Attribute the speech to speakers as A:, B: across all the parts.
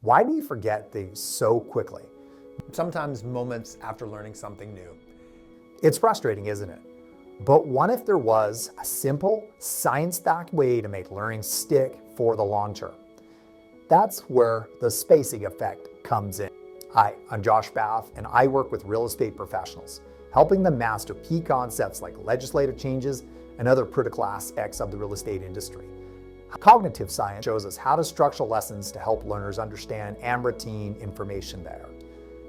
A: Why do you forget things so quickly? Sometimes moments after learning something new. It's frustrating, isn't it? But what if there was a simple, science-backed way to make learning stick for the long term? That's where the spacing effect comes in. Hi, I'm Josh Bath, and I work with real estate professionals, helping them master key concepts like legislative changes and other critical aspects of the real estate industry. Cognitive science shows us how to structure lessons to help learners understand and retain information better.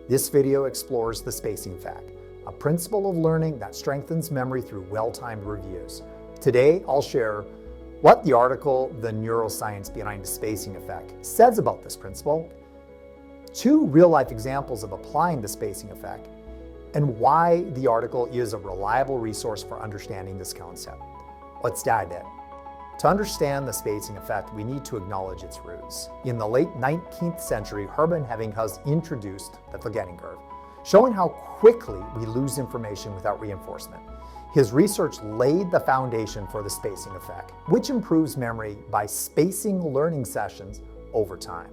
A: This video explores the spacing effect, a principle of learning that strengthens memory through well-timed reviews. Today, I'll share what the article, The Neuroscience Behind the Spacing Effect, says about this principle, 2 real-life examples of applying the spacing effect, and why the article is a reliable resource for understanding this concept. Let's dive in. To understand the spacing effect, we need to acknowledge its roots. In the late 19th century, Hermann Ebbinghaus introduced the forgetting curve, showing how quickly we lose information without reinforcement. His research laid the foundation for the spacing effect, which improves memory by spacing learning sessions over time.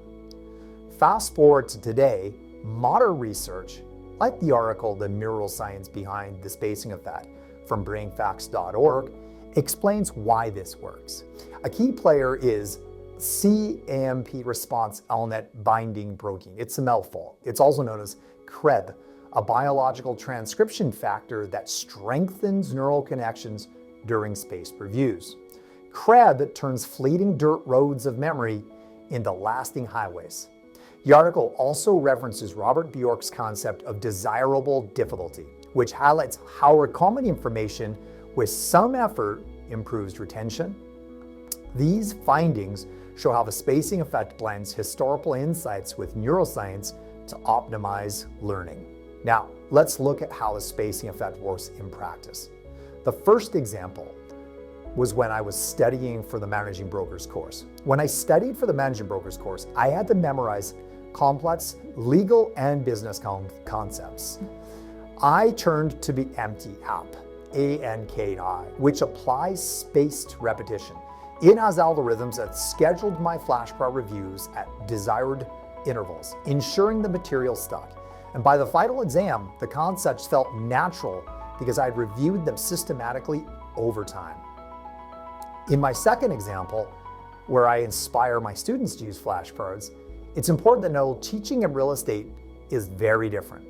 A: Fast forward to today, modern research, like the article The Neuroscience Behind the Spacing Effect from brainfacts.org, explains why this works. A key player is cAMP response element binding protein. It's a mouthful. It's also known as CREB, a biological transcription factor that strengthens neural connections during spaced reviews. CREB turns fleeting dirt roads of memory into lasting highways. The article also references Robert Bjork's concept of desirable difficulty, which highlights how recalling information with some effort improves retention. These findings show how the spacing effect blends historical insights with neuroscience to optimize learning. Now, let's look at how the spacing effect works in practice. The first example was when I was studying for the Managing Brokers course. When I studied for the Managing Brokers course, I had to memorize complex legal and business concepts. I turned to the ANKI app, ANKI, which applies spaced repetition. It has algorithms that scheduled my flashcard reviews at desired intervals, ensuring the material stuck. And by the final exam, the concepts felt natural because I'd reviewed them systematically over time. In my second example, where I inspire my students to use flashcards, it's important to know teaching in real estate is very different.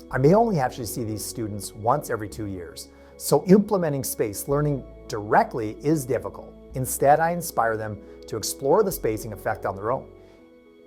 A: I may only actually see these students once every 2 years, so implementing spaced learning directly is difficult. Instead, I inspire them to explore the spacing effect on their own.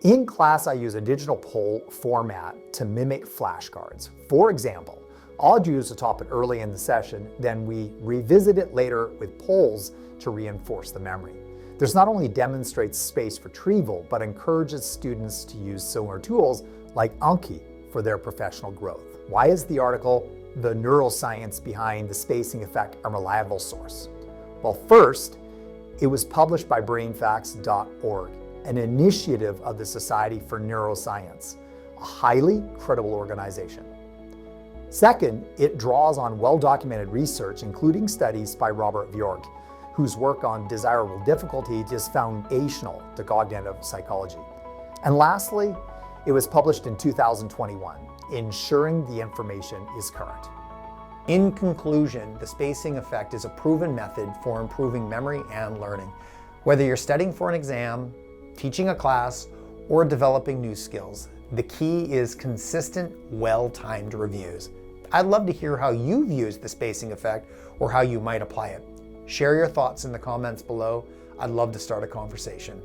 A: In class, I use a digital poll format to mimic flashcards. For example, I'll use a topic early in the session, then we revisit it later with polls to reinforce the memory. This not only demonstrates spaced retrieval, but encourages students to use similar tools like Anki for their professional growth. Why is the article The Neuroscience Behind the Spacing Effect a reliable source? Well, first, it was published by brainfacts.org, an initiative of the Society for Neuroscience, a highly credible organization. Second, it draws on well-documented research, including studies by Robert Bjork, whose work on desirable difficulty is foundational to cognitive psychology. And lastly, it was published in 2021, ensuring the information is current. In conclusion, the spacing effect is a proven method for improving memory and learning. Whether you're studying for an exam, teaching a class, or developing new skills, the key is consistent, well-timed reviews. I'd love to hear how you've used the spacing effect or how you might apply it. Share your thoughts in the comments below. I'd love to start a conversation.